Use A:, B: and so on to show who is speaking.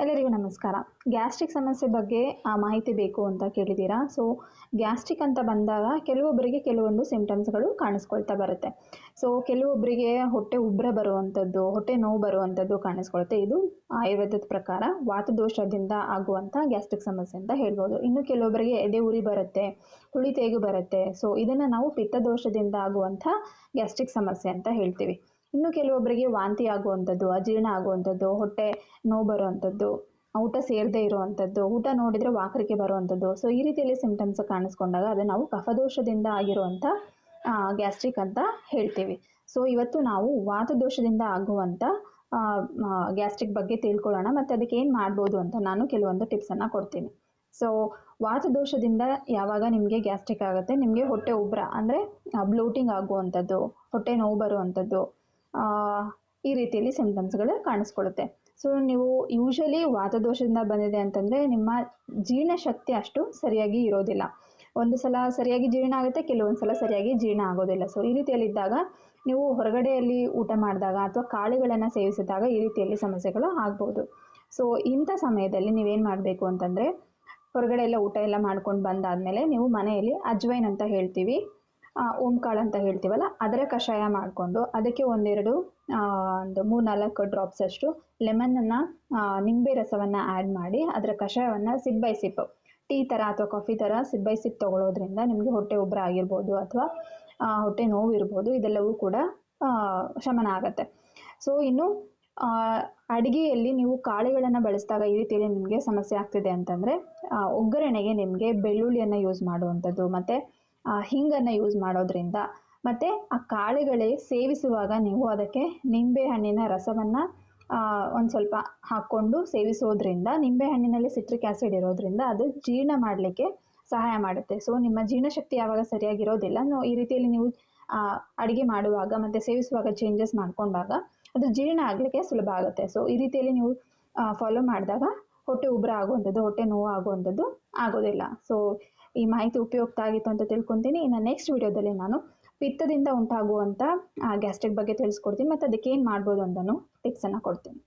A: ಎಲ್ಲರಿಗೂ ನಮಸ್ಕಾರ. ಗ್ಯಾಸ್ಟ್ರಿಕ್ ಸಮಸ್ಯೆ ಬಗ್ಗೆ ಮಾಹಿತಿ ಬೇಕು ಅಂತ ಕೇಳಿದ್ದೀರಾ. ಸೊ ಗ್ಯಾಸ್ಟ್ರಿಕ್ ಅಂತ ಬಂದಾಗ ಕೆಲವೊಬ್ಬರಿಗೆ ಕೆಲವೊಂದು ಸಿಂಪ್ಟಮ್ಸ್ಗಳು ಕಾಣಿಸ್ಕೊಳ್ತಾ ಬರುತ್ತೆ. ಸೊ ಕೆಲವೊಬ್ಬರಿಗೆ ಹೊಟ್ಟೆ ಉಬ್ಬರ ಬರುವಂಥದ್ದು, ಹೊಟ್ಟೆ ನೋವು ಬರುವಂಥದ್ದು ಕಾಣಿಸ್ಕೊಳುತ್ತೆ. ಇದು ಆಯುರ್ವೇದದ ಪ್ರಕಾರ ವಾತದೋಷದಿಂದ ಆಗುವಂಥ ಗ್ಯಾಸ್ಟ್ರಿಕ್ ಸಮಸ್ಯೆ ಅಂತ ಹೇಳ್ಬೋದು. ಇನ್ನು ಕೆಲವೊಬ್ಬರಿಗೆ ಎದೆ ಉರಿ ಬರುತ್ತೆ, ಹುಳಿ ತೇಗು ಬರುತ್ತೆ. ಸೊ ಇದನ್ನು ನಾವು ಪಿತ್ತದೋಷದಿಂದ ಆಗುವಂಥ ಗ್ಯಾಸ್ಟ್ರಿಕ್ ಸಮಸ್ಯೆ ಅಂತ ಹೇಳ್ತೀವಿ. ಇನ್ನು ಕೆಲವೊಬ್ಬರಿಗೆ ವಾಂತಿ ಆಗುವಂಥದ್ದು, ಅಜೀರ್ಣ ಆಗುವಂಥದ್ದು, ಹೊಟ್ಟೆ ನೋವು ಬರುವಂಥದ್ದು, ಊಟ ಸೇರದೇ ಇರುವಂಥದ್ದು, ಊಟ ನೋಡಿದರೆ ವಾಕರಿಕೆ ಬರುವಂಥದ್ದು. ಸೊ ಈ ರೀತಿಯಲ್ಲಿ ಸಿಂಪ್ಟಮ್ಸ್ ಕಾಣಿಸ್ಕೊಂಡಾಗ ಅದು ನಾವು ಕಫದೋಷದಿಂದ ಆಗಿರುವಂಥ ಗ್ಯಾಸ್ಟ್ರಿಕ್ ಅಂತ ಹೇಳ್ತೀವಿ. ಸೊ ಇವತ್ತು ನಾವು ವಾತದೋಷದಿಂದ ಆಗುವಂಥ ಗ್ಯಾಸ್ಟ್ರಿಕ್ ಬಗ್ಗೆ ತಿಳ್ಕೊಳ್ಳೋಣ, ಮತ್ತು ಅದಕ್ಕೆ ಏನು ಮಾಡ್ಬೋದು ಅಂತ ನಾನು ಕೆಲವೊಂದು ಟಿಪ್ಸನ್ನು ಕೊಡ್ತೀನಿ. ಸೊ ವಾತದೋಷದಿಂದ ಯಾವಾಗ ನಿಮಗೆ ಗ್ಯಾಸ್ಟ್ರಿಕ್ ಆಗುತ್ತೆ, ನಿಮಗೆ ಹೊಟ್ಟೆ ಉಬ್ಬರ ಅಂದರೆ ಬ್ಲೋಟಿಂಗ್ ಆಗುವಂಥದ್ದು, ಹೊಟ್ಟೆ ನೋವು ಬರುವಂಥದ್ದು, ಈ ರೀತಿಯಲ್ಲಿ ಸಿಂಪ್ಟಮ್ಸ್ಗಳು ಕಾಣಿಸ್ಕೊಳ್ಳುತ್ತೆ. ಸೊ ನೀವು ಯೂಶಲಿ ವಾತದೋಷದಿಂದ ಬಂದಿದೆ ಅಂತಂದರೆ ನಿಮ್ಮ ಜೀರ್ಣಶಕ್ತಿ ಅಷ್ಟು ಸರಿಯಾಗಿ ಇರೋದಿಲ್ಲ. ಒಂದು ಸಲ ಸರಿಯಾಗಿ ಜೀರ್ಣ ಆಗುತ್ತೆ, ಕೆಲವೊಂದು ಸಲ ಸರಿಯಾಗಿ ಜೀರ್ಣ ಆಗೋದಿಲ್ಲ. ಸೊ ಈ ರೀತಿಯಲ್ಲಿದ್ದಾಗ ನೀವು ಹೊರಗಡೆಯಲ್ಲಿ ಊಟ ಮಾಡಿದಾಗ ಅಥವಾ ಕಾಳುಗಳನ್ನು ಸೇವಿಸಿದಾಗ ಈ ರೀತಿಯಲ್ಲಿ ಸಮಸ್ಯೆಗಳು ಆಗ್ಬೋದು. ಸೊ ಇಂಥ ಸಮಯದಲ್ಲಿ ನೀವೇನು ಮಾಡಬೇಕು ಅಂತಂದರೆ, ಹೊರಗಡೆ ಎಲ್ಲ ಊಟ ಎಲ್ಲ ಮಾಡ್ಕೊಂಡು ಬಂದಾದಮೇಲೆ ನೀವು ಮನೆಯಲ್ಲಿ ಅಜ್ವೈನ್ ಅಂತ ಹೇಳ್ತೀವಿ, ಓಂಕಾಳು ಅಂತ ಹೇಳ್ತೀವಲ್ಲ, ಅದರ ಕಷಾಯ ಮಾಡಿಕೊಂಡು ಅದಕ್ಕೆ ಒಂದು 3-4 ಡ್ರಾಪ್ಸ್ ಅಷ್ಟು ಲೆಮನನ್ನು, ನಿಂಬೆ ರಸವನ್ನು ಆ್ಯಡ್ ಮಾಡಿ ಅದರ ಕಷಾಯವನ್ನು ಸಿಪ್ ಬೈ ಸಿಪ್, ಟೀ ಥರ ಅಥವಾ ಕಾಫಿ ಥರ ಸಿಪ್ ಬೈ ಸಿಪ್ ತೊಗೊಳ್ಳೋದ್ರಿಂದ ನಿಮಗೆ ಹೊಟ್ಟೆ ಉಬ್ಬರ ಆಗಿರ್ಬೋದು ಅಥವಾ ಹೊಟ್ಟೆ ನೋವು ಇರ್ಬೋದು, ಇದೆಲ್ಲವೂ ಕೂಡ ಶಮನ ಆಗುತ್ತೆ. ಸೊ ಇನ್ನು ಅಡುಗೆಯಲ್ಲಿ ನೀವು ಕಾಳುಗಳನ್ನು ಬಳಸಿದಾಗ ಈ ರೀತಿಯಲ್ಲಿ ನಿಮಗೆ ಸಮಸ್ಯೆ ಆಗ್ತಿದೆ ಅಂತಂದರೆ, ಒಗ್ಗರಣೆಗೆ ನಿಮಗೆ ಬೆಳ್ಳುಳ್ಳಿಯನ್ನು ಯೂಸ್ ಮಾಡುವಂಥದ್ದು ಮತ್ತು ಹಿಂಗನ್ನು ಯೂಸ್ ಮಾಡೋದ್ರಿಂದ, ಮತ್ತು ಆ ಕಾಳುಗಳೇ ಸೇವಿಸುವಾಗ ನೀವು ಅದಕ್ಕೆ ನಿಂಬೆ ಹಣ್ಣಿನ ರಸವನ್ನು ಒಂದು ಸ್ವಲ್ಪ ಹಾಕ್ಕೊಂಡು ಸೇವಿಸೋದ್ರಿಂದ, ನಿಂಬೆ ಹಣ್ಣಿನಲ್ಲಿ ಸಿಟ್ರಿಕ್ ಆ್ಯಸಿಡ್ ಇರೋದ್ರಿಂದ ಅದು ಜೀರ್ಣ ಮಾಡಲಿಕ್ಕೆ ಸಹಾಯ ಮಾಡುತ್ತೆ. ಸೊ ನಿಮ್ಮ ಜೀರ್ಣಶಕ್ತಿ ಯಾವಾಗ ಸರಿಯಾಗಿರೋದಿಲ್ಲ, ಈ ರೀತಿಯಲ್ಲಿ ನೀವು ಅಡುಗೆ ಮಾಡುವಾಗ ಮತ್ತು ಸೇವಿಸುವಾಗ ಚೇಂಜಸ್ ಮಾಡಿಕೊಂಡಾಗ ಅದು ಜೀರ್ಣ ಆಗಲಿಕ್ಕೆ ಸುಲಭ ಆಗುತ್ತೆ. ಸೊ ಈ ರೀತಿಯಲ್ಲಿ ನೀವು ಫಾಲೋ ಮಾಡಿದಾಗ ಹೊಟ್ಟೆ ಉಬ್ಬರ ಆಗುವಂಥದ್ದು, ಹೊಟ್ಟೆ ನೋವು ಆಗುವಂಥದ್ದು ಆಗೋದಿಲ್ಲ. ಸೊ ಈ ಮಾಹಿತಿ ಉಪಯುಕ್ತ ಆಗಿತ್ತು ಅಂತ ತಿಳ್ಕೊತೀನಿ. ಇನ್ನು ನೆಕ್ಸ್ಟ್ ವಿಡಿಯೋದಲ್ಲಿ ನಾನು ಪಿತ್ತದಿಂದ ಉಂಟಾಗುವಂಥ ಗ್ಯಾಸ್ಟ್ರಿಕ್ ಬಗ್ಗೆ ತಿಳಿಸ್ಕೊಡ್ತೀನಿ, ಮತ್ತು ಅದಕ್ಕೆ ಏನು ಮಾಡ್ಬೋದು ಅಂತಲೂ ಟಿಪ್ಸನ್ನು ಕೊಡ್ತೀನಿ.